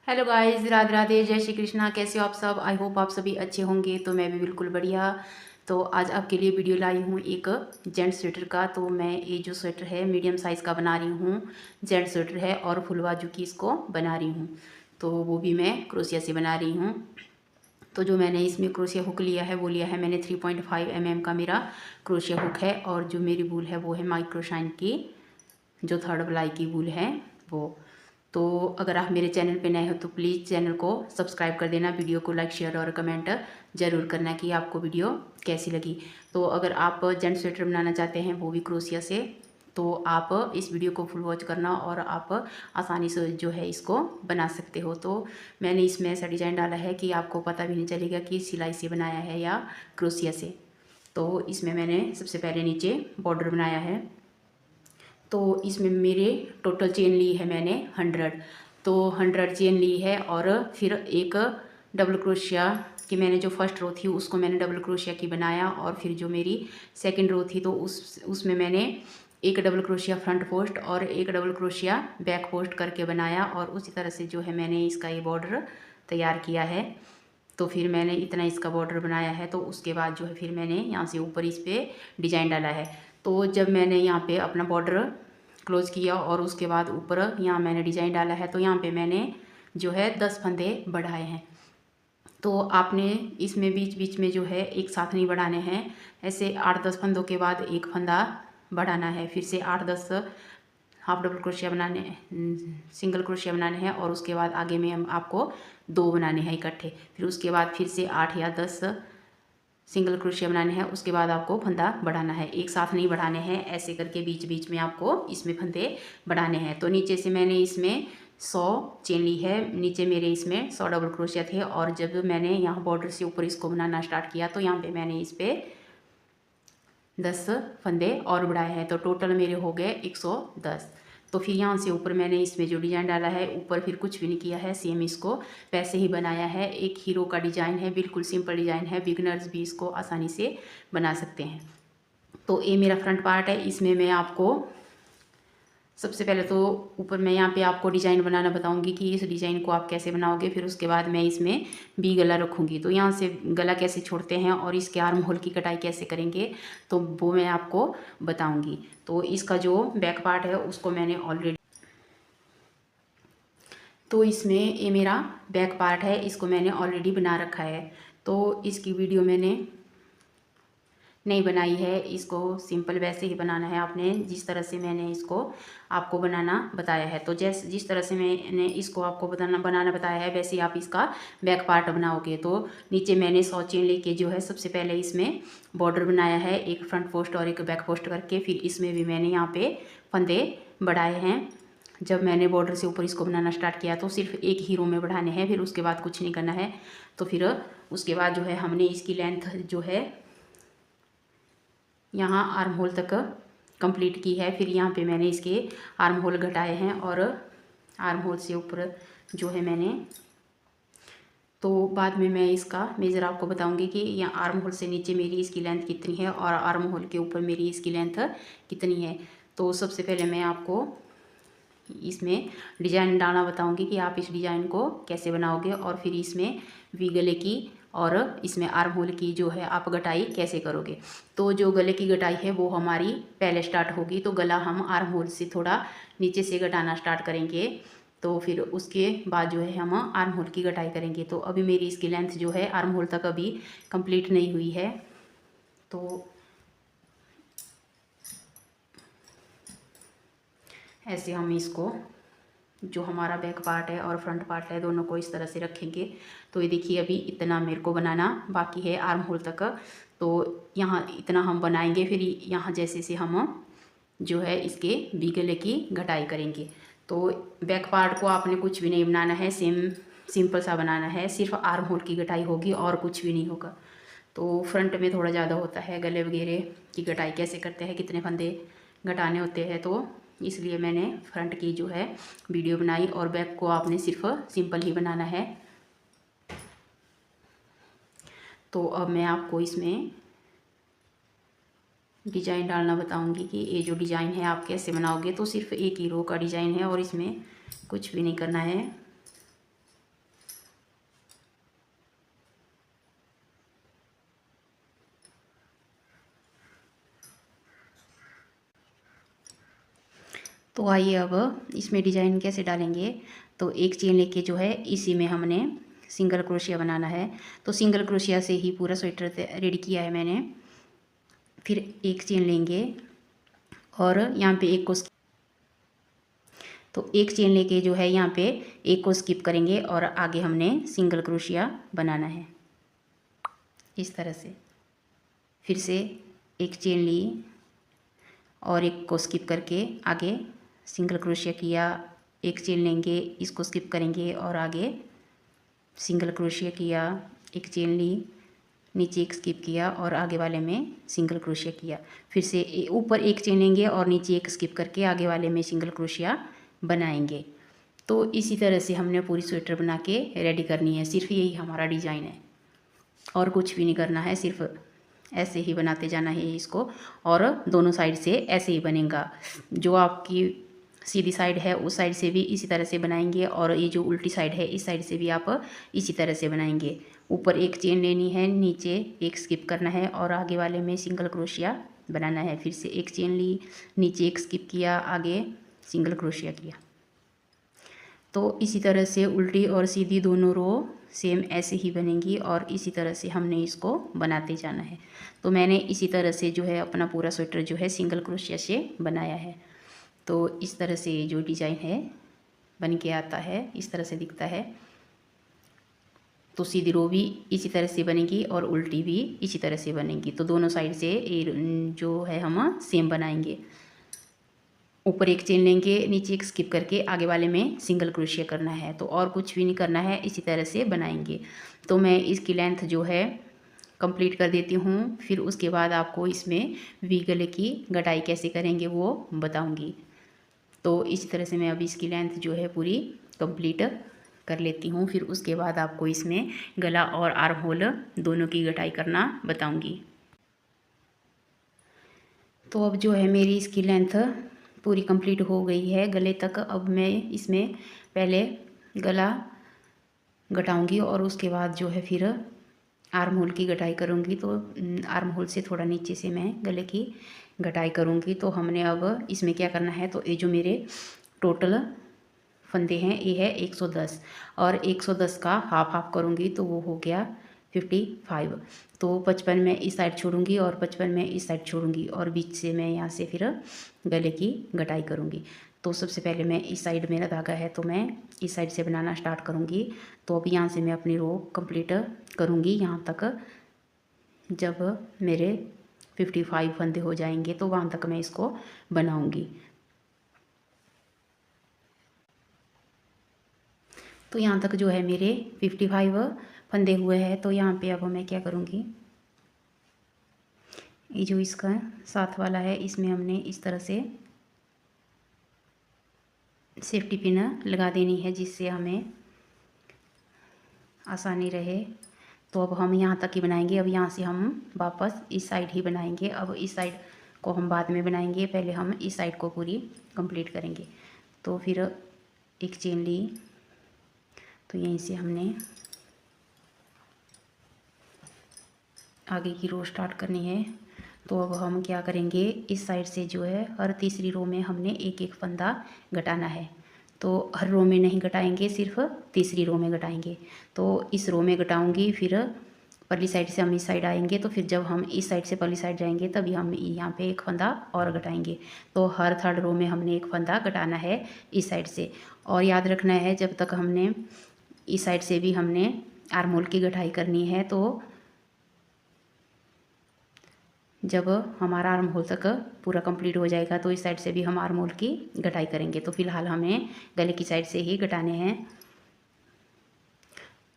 Hello guys, Radhe Radhe, जय श्री कृष्णा। कैसे हो आप सब? आई होप आप सभी अच्छे होंगे। तो मैं भी बिल्कुल बढ़िया। तो आज आपके लिए वीडियो लाई हूँ एक जेंट्स स्वेटर का। तो मैं ये जो स्वेटर है मीडियम साइज़ का बना रही हूँ। जेंट्स स्वेटर है और फुल बाजू की इसको बना रही हूँ। तो वो भी मैं क्रोशिया से बना रही हूँ। तो जो मैंने इसमें क्रोशिया हुक लिया है वो लिया है मैंने 3.5 mm का मेरा क्रोशिया हुक है। और जो मेरी वूल है वो है माइक्रोशाइन की, जो थर्ड प्लाई की वूल है वो। तो अगर आप मेरे चैनल पे नए हो तो प्लीज़ चैनल को सब्सक्राइब कर देना, वीडियो को लाइक शेयर और कमेंट ज़रूर करना कि आपको वीडियो कैसी लगी। तो अगर आप जेंट स्वेटर बनाना चाहते हैं वो भी क्रोशिया से, तो आप इस वीडियो को फुल वॉच करना और आप आसानी से जो है इसको बना सकते हो। तो मैंने इसमें ऐसा डिज़ाइन डाला है कि आपको पता भी नहीं चलेगा कि सिलाई से बनाया है या क्रोशिया से। तो इसमें मैंने सबसे पहले नीचे बॉर्डर बनाया है। तो इसमें मेरे टोटल चेन ली है मैंने 100। तो 100 चेन ली है और फिर एक डबल क्रोशिया की मैंने जो फर्स्ट रो थी उसको मैंने डबल क्रोशिया की बनाया। और फिर जो मेरी सेकंड रो थी तो उसमें मैंने एक डबल क्रोशिया फ्रंट पोस्ट और एक डबल क्रोशिया बैक पोस्ट करके बनाया। और उसी तरह से जो है मैंने इसका ये बॉर्डर तैयार किया है। तो फिर मैंने इतना इसका बॉर्डर बनाया है। तो उसके बाद जो है फिर मैंने यहाँ से ऊपर इस पर डिजाइन डाला है। तो जब मैंने यहाँ पे अपना बॉर्डर क्लोज किया और उसके बाद ऊपर यहाँ मैंने डिजाइन डाला है, तो यहाँ पे मैंने जो है 10 फंदे बढ़ाए हैं। तो आपने इसमें बीच बीच में जो है एक साथ नहीं बढ़ाने हैं। ऐसे 8-10 फंदों के बाद एक फंदा बढ़ाना है। फिर से 8-10 हाफ डबल क्रोशिया बनाने, सिंगल क्रोशिया बनाने हैं। और उसके बाद आगे में हम आपको 2 बनाने हैं इकट्ठे। फिर उसके बाद फिर से 8 या 10 सिंगल क्रोशिया बनाने हैं। उसके बाद आपको फंदा बढ़ाना है, एक साथ नहीं बढ़ाने हैं। ऐसे करके बीच बीच में आपको इसमें फंदे बढ़ाने हैं। तो नीचे से मैंने इसमें 100 चेन ली है। नीचे मेरे इसमें 100 डबल क्रोशिया थे। और जब मैंने यहाँ बॉर्डर से ऊपर इसको बनाना स्टार्ट किया तो यहाँ पे मैंने इस पर 10 फंदे और बढ़ाए हैं। तो टोटल मेरे हो गए 110। तो फिर यहाँ से ऊपर मैंने इसमें जो डिज़ाइन डाला है ऊपर फिर कुछ भी नहीं किया है, सेम इसको वैसे ही बनाया है। एक हीरो का डिज़ाइन है, बिल्कुल सिंपल डिज़ाइन है, बिगनर्स भी इसको आसानी से बना सकते हैं। तो ये मेरा फ्रंट पार्ट है। इसमें मैं आपको सबसे पहले तो ऊपर मैं यहाँ पे आपको डिज़ाइन बनाना बताऊंगी कि इस डिज़ाइन को आप कैसे बनाओगे। फिर उसके बाद मैं इसमें भी गला रखूँगी। तो यहाँ से गला कैसे छोड़ते हैं और इसके आर्म होल की कटाई कैसे करेंगे तो वो मैं आपको बताऊंगी। तो इसका जो बैक पार्ट है उसको मैंने ऑलरेडी, तो इसमें ये मेरा बैक पार्ट है, इसको मैंने ऑलरेडी बना रखा है। तो इसकी वीडियो मैंने नहीं बनाई है। इसको सिंपल वैसे ही बनाना है आपने, जिस तरह से मैंने इसको आपको बनाना बताया है। तो जिस तरह से मैंने इसको आपको बनाना बताया है वैसे ही आप इसका बैक पार्ट बनाओगे। तो नीचे मैंने 100 चेन लेके जो है सबसे पहले इसमें बॉर्डर बनाया है, एक फ्रंट पोस्ट और एक बैक पोस्ट करके। फिर इसमें भी मैंने यहाँ पे फंदे बढ़ाए हैं। जब मैंने बॉर्डर से ऊपर इसको बनाना स्टार्ट किया तो सिर्फ एक ही रो में बढ़ाने हैं, फिर उसके बाद कुछ नहीं करना है। तो फिर उसके बाद जो है हमने इसकी लेंथ जो है यहाँ आर्म होल तक कंप्लीट की है। फिर यहाँ पे मैंने इसके आर्म होल घटाए हैं और आर्म होल से ऊपर जो है मैंने, तो बाद में मैं इसका मेज़र आपको बताऊंगी कि यहाँ आर्म होल से नीचे मेरी इसकी लेंथ कितनी है और आर्म होल के ऊपर मेरी इसकी लेंथ कितनी है। तो सबसे पहले मैं आपको इसमें डिज़ाइन डालना बताऊंगी कि आप इस डिज़ाइन को कैसे बनाओगे। और फिर इसमें वी गले की और इसमें आर्म होल की जो है आप गटाई कैसे करोगे। तो जो गले की गटाई है वो हमारी पहले स्टार्ट होगी। तो गला हम आर्म होल से थोड़ा नीचे से गटाना स्टार्ट करेंगे। तो फिर उसके बाद जो है हम आर्म होल की गटाई करेंगे। तो अभी मेरी इसकी लेंथ जो है आर्म होल तक अभी कंप्लीट नहीं हुई है। तो ऐसे हम इसको, जो हमारा बैक पार्ट है और फ्रंट पार्ट है दोनों को इस तरह से रखेंगे। तो ये देखिए अभी इतना मेरे को बनाना बाकी है आर्म होल तक। तो यहाँ इतना हम बनाएंगे, फिर यहाँ जैसे से हम जो है इसके वी गले की घटाई करेंगे। तो बैक पार्ट को आपने कुछ भी नहीं बनाना है, सिंपल सा बनाना है, सिर्फ आर्म होल की घटाई होगी और कुछ भी नहीं होगा। तो फ्रंट में थोड़ा ज़्यादा होता है, गले वगैरह की घटाई कैसे करते हैं, कितने फंदे घटाने होते हैं, तो इसलिए मैंने फ्रंट की जो है वीडियो बनाई। और बैक को आपने सिर्फ सिंपल ही बनाना है। तो अब मैं आपको इसमें डिज़ाइन डालना बताऊंगी कि ये जो डिज़ाइन है आप कैसे बनाओगे। तो सिर्फ एक ही रो का डिज़ाइन है और इसमें कुछ भी नहीं करना है। तो आइए अब इसमें डिज़ाइन कैसे डालेंगे। तो एक चेन लेके जो है इसी में हमने सिंगल क्रोशिया बनाना है। तो सिंगल क्रोशिया से ही पूरा स्वेटर रेडी किया है मैंने। फिर एक चेन लेंगे और यहाँ पे एक को तो एक चेन लेके जो है यहाँ पे एक को स्किप करेंगे और आगे हमने सिंगल क्रोशिया बनाना है इस तरह से। फिर से एक चेन ली और एक को स्किप करके आगे सिंगल क्रोशिया किया, एक चेन लेंगे, इसको स्किप करेंगे और आगे सिंगल क्रोशिया किया, एक चेन ली, नीचे एक स्किप किया और आगे वाले में सिंगल क्रोशिया किया। फिर से ऊपर एक चेन लेंगे और नीचे एक स्किप करके आगे वाले में सिंगल क्रोशिया बनाएंगे। तो इसी तरह से हमने पूरी स्वेटर बना के रेडी करनी है। सिर्फ यही हमारा डिज़ाइन है और कुछ भी नहीं करना है, सिर्फ ऐसे ही बनाते जाना है इसको। और दोनों साइड से ऐसे ही बनेगा। जो आपकी सीधी साइड है उस साइड से भी इसी तरह से बनाएंगे और ये जो उल्टी साइड है इस साइड से भी आप इसी तरह से बनाएंगे। ऊपर एक चेन लेनी है, नीचे एक स्किप करना है और आगे वाले में सिंगल क्रोशिया बनाना है। फिर से एक चेन ली, नीचे एक स्किप किया, आगे सिंगल क्रोशिया किया। तो इसी तरह से उल्टी और सीधी दोनों रो सेम ऐसे ही बनेंगी और इसी तरह से हमने इसको बनाते जाना है। तो मैंने इसी तरह से जो है अपना पूरा स्वेटर जो है सिंगल क्रोशिया से बनाया है। तो इस तरह से जो डिज़ाइन है बन के आता है, इस तरह से दिखता है। तो सीधी रो भी इसी तरह से बनेगी और उल्टी भी इसी तरह से बनेगी। तो दोनों साइड से जो है हम सेम बनाएंगे। ऊपर एक चेन लेंगे, नीचे एक स्किप करके आगे वाले में सिंगल क्रोशिया करना है। तो और कुछ भी नहीं करना है, इसी तरह से बनाएंगे। तो मैं इसकी लेंथ जो है कंप्लीट कर देती हूँ। फिर उसके बाद आपको इसमें वी गले की कटाई कैसे करेंगे वो बताऊँगी। तो इसी तरह से मैं अभी इसकी लेंथ जो है पूरी कंप्लीट कर लेती हूँ। फिर उसके बाद आपको इसमें गला और आर्म होल दोनों की कटाई करना बताऊँगी। तो अब जो है मेरी इसकी लेंथ पूरी कंप्लीट हो गई है गले तक। अब मैं इसमें पहले गला घटाऊंगी और उसके बाद जो है फिर आर्म होल की कटाई करूंगी। तो आर्म होल से थोड़ा नीचे से मैं गले की कटाई करूंगी। तो हमने अब इसमें क्या करना है, तो ये जो मेरे टोटल फंदे हैं ये है 110 और 110 का हाफ हाफ करूंगी तो वो हो गया 55। तो 55 मैं इस साइड छोड़ूंगी और 55 मैं इस साइड छोड़ूंगी और बीच से मैं यहाँ से फिर गले की कटाई करूंगी। तो सबसे पहले मैं इस साइड मेरा धागा है तो मैं इस साइड से बनाना स्टार्ट करूंगी। तो अब यहाँ से मैं अपनी रो कंप्लीट करूंगी यहाँ तक। जब मेरे 55 फंदे हो जाएंगे तो वहाँ तक मैं इसको बनाऊंगी। तो यहाँ तक जो है मेरे 55 फंदे हुए हैं। तो यहाँ पे अब मैं क्या करूँगी, ये जो इसका साथ वाला है इसमें हमने इस तरह से सेफ्टी पिन लगा देनी है जिससे हमें आसानी रहे। तो अब हम यहाँ तक ही बनाएंगे। अब यहाँ से हम वापस इस साइड ही बनाएंगे। अब इस साइड को हम बाद में बनाएंगे, पहले हम इस साइड को पूरी कंप्लीट करेंगे। तो फिर एक चेन ली, तो यहीं से हमने आगे की रो स्टार्ट करनी है। तो अब हम क्या करेंगे, इस साइड से जो है हर तीसरी रो में हमने एक एक फंदा घटाना है। तो हर रो में नहीं घटाएंगे, सिर्फ तीसरी रो में घटाएंगे। तो इस रो में घटाऊंगी, फिर परली साइड से हम इस साइड आएंगे। तो फिर जब हम इस साइड से परली साइड जाएंगे तभी हम यहाँ पे एक फंदा और घटाएंगे। तो हर थर्ड रो में हमने एक फंदा घटाना है इस साइड से। और याद रखना है जब तक हमने इस साइड से भी हमने आर्म होल की घटाई करनी है। तो जब हमारा आर्म होल तक पूरा कंप्लीट हो जाएगा तो इस साइड से भी हम आर्म होल की घटाई करेंगे। तो फिलहाल हमें गले की साइड से ही घटाने हैं।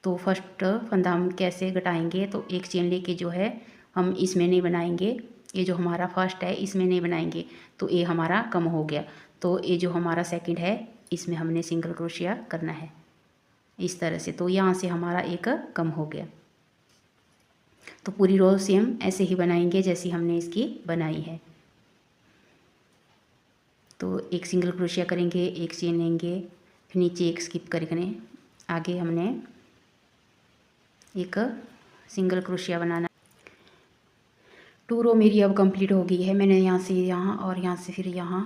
तो फर्स्ट फंदा हम कैसे घटाएंगे, तो एक चेन लेके जो है हम इसमें नहीं बनाएंगे, ये जो हमारा फर्स्ट है इसमें नहीं बनाएंगे तो ये हमारा कम हो गया। तो ये जो हमारा सेकंड है इसमें हमने सिंगल क्रोशिया करना है इस तरह से। तो यहाँ से हमारा एक कम हो गया। तो पूरी रो सेम ऐसे ही बनाएंगे जैसी हमने इसकी बनाई है। तो एक सिंगल क्रोशिया करेंगे, एक चेन लेंगे, फिर नीचे एक स्किप करके आगे हमने एक सिंगल क्रोशिया बनाना। 2 रो मेरी अब कंप्लीट हो गई है। मैंने यहाँ से यहाँ और यहाँ से फिर यहाँ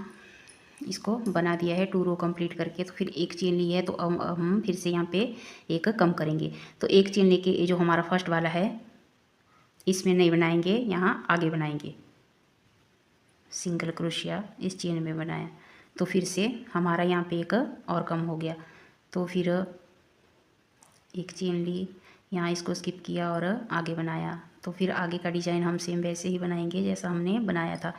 इसको बना दिया है 2 रो कंप्लीट करके। तो फिर एक चेन ली है, तो अब हम फिर से यहाँ पे एक कम करेंगे। तो एक चेन लेके ये जो हमारा फर्स्ट वाला है इसमें नहीं बनाएंगे, यहाँ आगे बनाएंगे। सिंगल क्रोशिया इस चेन में बनाया, तो फिर से हमारा यहाँ पे एक और कम हो गया। तो फिर एक चेन ली, यहाँ इसको स्किप किया और आगे बनाया। तो फिर आगे का डिजाइन हम सेम वैसे ही बनाएंगे जैसा हमने बनाया था।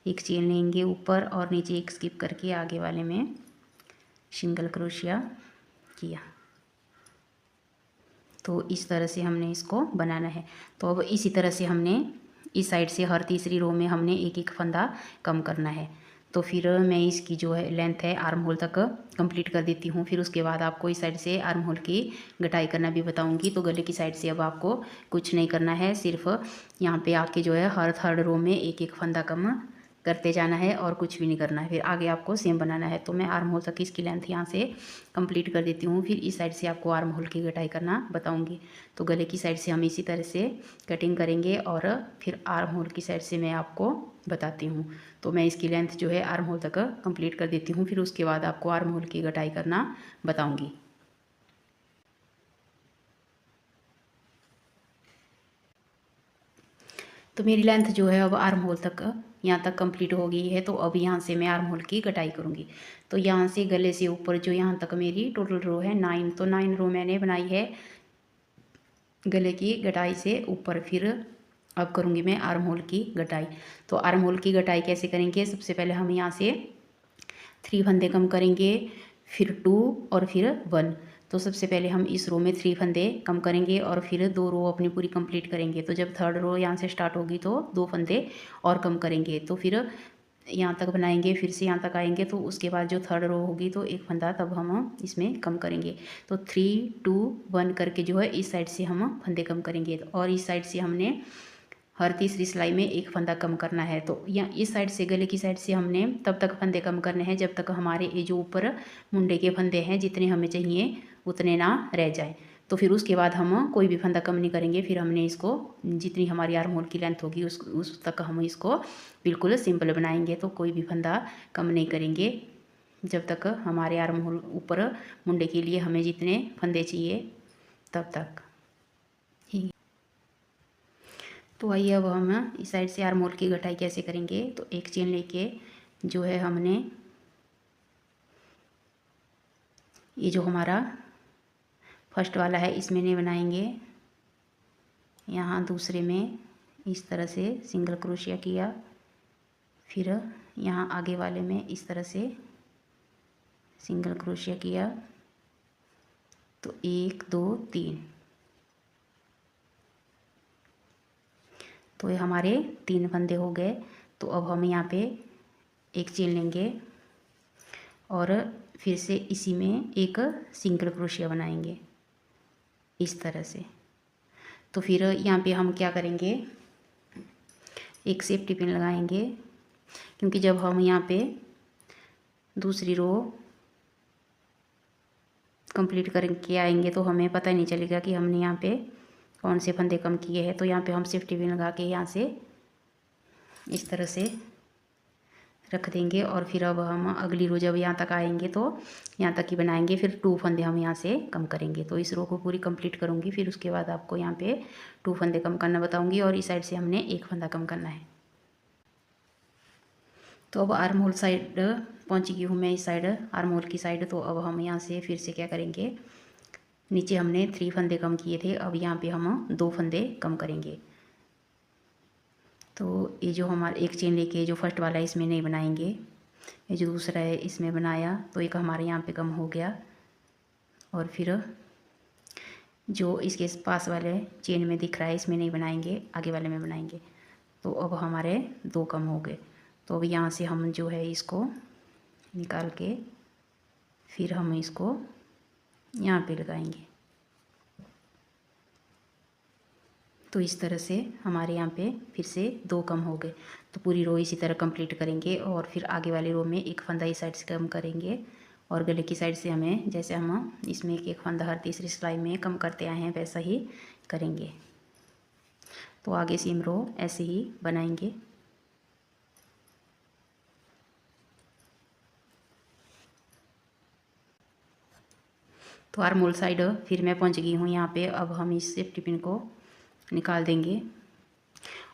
एक चेन लेंगे ऊपर और नीचे एक स्किप करके आगे वाले में सिंगल क्रोशिया किया। तो इस तरह से हमने इसको बनाना है। तो अब इसी तरह से हमने इस साइड से हर तीसरी रो में हमने एक एक फंदा कम करना है। तो फिर मैं इसकी जो है लेंथ है आर्म होल तक कंप्लीट कर देती हूँ। फिर उसके बाद आपको इस साइड से आर्म होल की गटाई करना भी बताऊँगी। तो गले की साइड से अब आपको कुछ नहीं करना है, सिर्फ यहाँ पे आके जो है हर थर्ड रो में एक एक फंदा कम करते जाना है और कुछ भी नहीं करना है। फिर आगे आपको सेम बनाना है। तो मैं आर्म होल तक इसकी लेंथ यहाँ से कंप्लीट कर देती हूँ। फिर इस साइड से आपको आर्म होल की कटाई करना बताऊँगी। तो गले की साइड से हम इसी तरह से कटिंग करेंगे और फिर आर्म होल की साइड से मैं आपको बताती हूँ। तो मैं इसकी लेंथ जो है आर्म होल तक कंप्लीट कर देती हूँ। फिर उसके बाद आपको आर्म होल की कटाई करना बताऊँगी। तो मेरी लेंथ जो है अब आर्म होल तक यहाँ तक कंप्लीट हो गई है। तो अब यहाँ से मैं आर्म होल की कटाई करूँगी। तो यहाँ से गले से ऊपर जो यहाँ तक मेरी टोटल रो है 9, तो 9 रो मैंने बनाई है गले की गटाई से ऊपर। फिर अब करूँगी मैं आर्म होल की गटाई। तो आर्म होल की गटाई कैसे करेंगे, सबसे पहले हम यहाँ से 3 फंदे कम करेंगे, फिर 2 और फिर 1। तो सबसे पहले हम इस रो में 3 फंदे कम करेंगे और फिर 2 रो अपनी पूरी कंप्लीट करेंगे। तो जब थर्ड रो यहाँ से स्टार्ट होगी तो 2 फंदे और कम करेंगे। तो फिर यहाँ तक बनाएंगे, फिर से यहाँ तक आएंगे। तो उसके बाद जो थर्ड रो होगी तो एक फंदा तब हम इसमें कम करेंगे। तो 3 2 1 करके जो है इस साइड से हम फंदे कम करेंगे और इस साइड से हमने हर तीसरी सिलाई में एक फंदा कम करना है। तो यहाँ इस साइड से गले की साइड से हमने तब तक फंदे कम करने हैं जब तक हमारे ये जो ऊपर मुंडे के फंदे हैं जितने हमें चाहिए उतने ना रह जाए। तो फिर उसके बाद हम कोई भी फंदा कम नहीं करेंगे। फिर हमने इसको जितनी हमारी आर्म होल की लेंथ होगी उस तक हम इसको बिल्कुल सिंपल बनाएंगे। तो कोई भी फंदा कम नहीं करेंगे जब तक हमारे आर्म होल ऊपर मुंडे के लिए हमें जितने फंदे चाहिए तब तक ही। तो आइए अब हम इस साइड से आर्म होल की गटाई कैसे करेंगे। तो एक चेन लेके जो है हमने ये जो हमारा फर्स्ट वाला है इसमें नहीं बनाएंगे, यहाँ दूसरे में इस तरह से सिंगल क्रोशिया किया, फिर यहाँ आगे वाले में इस तरह से सिंगल क्रोशिया किया। तो 1 2 3, तो ये हमारे 3 फंदे हो गए। तो अब हम यहाँ पे एक चेन लेंगे और फिर से इसी में एक सिंगल क्रोशिया बनाएंगे इस तरह से। तो फिर यहाँ पे हम क्या करेंगे, एक सेफ्टी पिन लगाएंगे, क्योंकि जब हम यहाँ पे दूसरी रो कंप्लीट करके आएंगे तो हमें पता ही नहीं चलेगा कि हमने यहाँ पे कौन से फंदे कम किए हैं। तो यहाँ पे हम सेफ्टी पिन लगा के यहाँ से इस तरह से रख देंगे और फिर अब हम अगली रो जब यहाँ तक आएंगे तो यहाँ तक ही बनाएंगे। फिर 2 फंदे हम यहाँ से कम करेंगे। तो इस रो को पूरी कंप्लीट करूँगी, फिर उसके बाद आपको यहाँ पे 2 फंदे कम करना बताऊँगी और इस साइड से हमने एक फंदा कम करना है। तो अब आर्म होल साइड पहुँच गई हूँ मैं, इस साइड आर्म होल की साइड। तो अब हम यहाँ से फिर से क्या करेंगे, नीचे हमने 3 फंदे कम किए थे, अब यहाँ पे हम 2 फंदे कम करेंगे। तो ये जो हमारा एक चेन लेके जो फर्स्ट वाला है इसमें नहीं बनाएंगे, ये जो दूसरा है इसमें बनाया, तो एक हमारे यहाँ पे कम हो गया। और फिर जो इसके पास वाले चेन में दिख रहा है इसमें नहीं बनाएंगे, आगे वाले में बनाएंगे। तो अब हमारे 2 कम हो गए। तो अब यहाँ से हम जो है इसको निकाल के फिर हम इसको यहाँ पे लगाएंगे। तो इस तरह से हमारे यहाँ पे फिर से 2 कम हो गए। तो पूरी रो इसी तरह कंप्लीट करेंगे और फिर आगे वाली रो में एक फंदा इस साइड से कम करेंगे और गले की साइड से हमें जैसे हम इसमें एक फंदा हर तीसरी सिलाई में कम करते आए हैं वैसा ही करेंगे। तो आगे सेम रो ऐसे ही बनाएंगे। तो आर्म होल साइड फिर मैं पहुंच गई हूँ यहाँ पे। अब हम इस सेफ्टी पिन को निकाल देंगे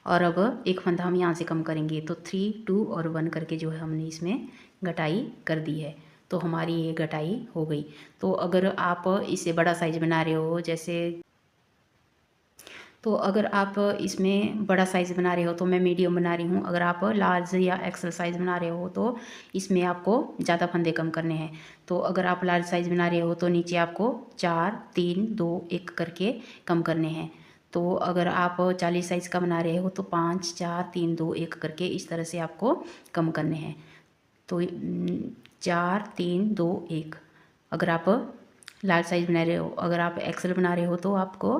और अब एक फंदा हम यहाँ से कम करेंगे। तो 3, 2 और 1 करके जो है हमने इसमें घटाई कर दी है। तो हमारी ये घटाई हो गई। तो अगर आप इससे बड़ा साइज़ बना रहे हो, जैसे तो अगर आप इसमें बड़ा साइज़ बना रहे हो तो मैं मीडियम बना रही हूँ। अगर आप लार्ज या एक्सल साइज़ बना रहे हो तो इसमें आपको ज़्यादा फंदे कम करने हैं। तो अगर आप लार्ज साइज़ बना रहे हो तो नीचे आपको 4, 3, 2, 1 करके कम करने हैं। तो अगर आप 40 साइज़ का बना रहे हो तो 5, 4, 3, 2, 1 करके इस तरह से आपको कम करने हैं। तो 4, 3, 2, 1। अगर आप लार्ज साइज़ बना रहे हो, अगर आप एक्सल बना रहे हो तो आपको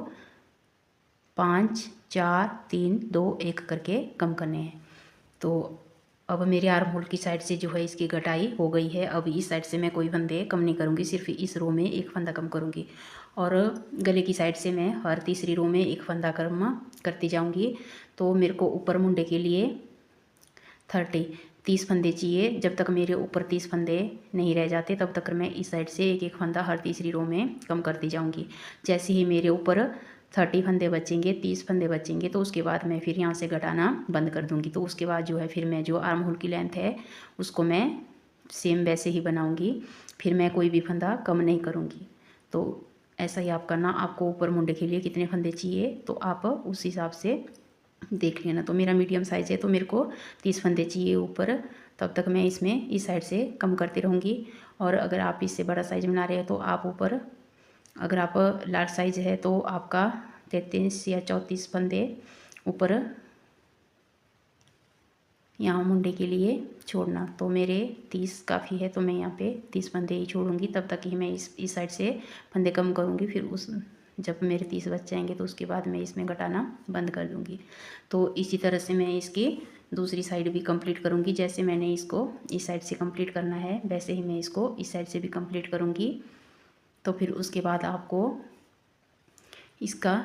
5, 4, 3, 2, 1 करके कम करने हैं। तो अब मेरे आर्म होल की साइड से जो है इसकी घटाई हो गई है। अब इस साइड से मैं कोई फंदे कम नहीं करूँगी, सिर्फ इस रो में एक फंदा कम करूँगी। और गले की साइड से मैं हर तीसरी रो में एक फंदा कम करती जाऊँगी। तो मेरे को ऊपर मुंडे के लिए 30 फंदे चाहिए। जब तक मेरे ऊपर 30 फंदे नहीं रह जाते तब तक मैं इस साइड से एक एक फंदा हर तीसरी रो में कम करती जाऊँगी। जैसे ही मेरे ऊपर 30 फंदे बचेंगे, 30 फंदे बचेंगे, तो उसके बाद मैं फिर यहाँ से घटाना बंद कर दूँगी। तो उसके बाद जो है फिर मैं जो आर्म होल की लेंथ है उसको मैं सेम वैसे ही बनाऊँगी। फिर मैं कोई भी फंदा कम नहीं करूँगी। तो ऐसा ही आप करना। आपको ऊपर मुंडे के लिए कितने फंदे चाहिए तो आप उस हिसाब से देख लेना। तो मेरा मीडियम साइज़ है तो मेरे को 30 फंदे चाहिए ऊपर। तब तक मैं इसमें इस साइड से कम करती रहूँगी। और अगर आप इससे बड़ा साइज़ बना रहे हो तो आप ऊपर, अगर आप लार्ज साइज़ है तो आपका 33 या 34 फंदे ऊपर यहाँ मुंडे के लिए छोड़ना। तो मेरे 30 काफ़ी है तो मैं यहाँ पे 30 फंदे ही छोड़ूंगी। तब तक ही मैं इस साइड से फंदे कम करूँगी। फिर उस जब मेरे 30 बच जाएंगे तो उसके बाद मैं इसमें घटाना बंद कर दूँगी। तो इसी तरह से मैं इसकी दूसरी साइड भी कंप्लीट करूँगी। जैसे मैंने इसको इस साइड से कंप्लीट करना है वैसे ही मैं इसको इस साइड से भी कंप्लीट करूँगी। तो फिर उसके बाद आपको इसका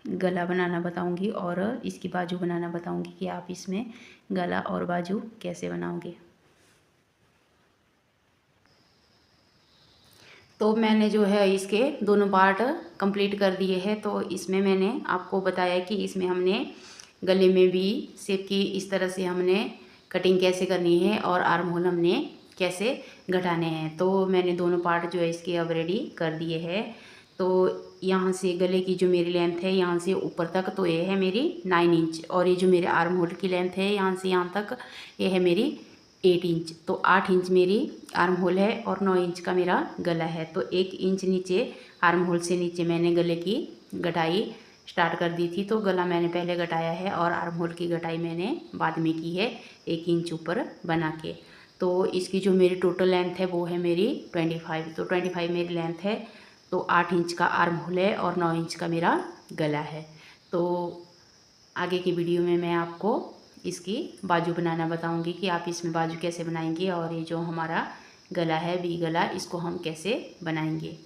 गला बनाना बताऊंगी और इसकी बाजू बनाना बताऊंगी कि आप इसमें गला और बाजू कैसे बनाओगे। तो मैंने जो है इसके दोनों पार्ट कंप्लीट कर दिए हैं। तो इसमें मैंने आपको बताया कि इसमें हमने गले में भी शेप की इस तरह से हमने कटिंग कैसे करनी है और आर्म होल हमने कैसे घटाने हैं। तो मैंने दोनों पार्ट जो है इसके अब रेडी कर दिए हैं। तो यहाँ से गले की जो मेरी लेंथ है यहाँ से ऊपर तक तो ये है मेरी 9 इंच, और ये जो मेरे आर्म होल की लेंथ है यहाँ से यहाँ तक ये है मेरी 8 इंच। तो 8 इंच मेरी आर्म होल है और 9 इंच का मेरा गला है। तो 1 इंच नीचे आर्म होल से नीचे मैंने गले की घटाई स्टार्ट कर दी थी। तो गला मैंने पहले घटाया है और आर्म होल की घटाई मैंने बाद में की है 1 इंच ऊपर बना के। तो इसकी जो मेरी टोटल लेंथ है वो है मेरी 25। तो 25 मेरी लेंथ है। तो 8 इंच का आर्म होल है और 9 इंच का मेरा गला है। तो आगे की वीडियो में मैं आपको इसकी बाजू बनाना बताऊंगी कि आप इसमें बाजू कैसे बनाएंगे और ये जो हमारा गला है वी गला इसको हम कैसे बनाएंगे।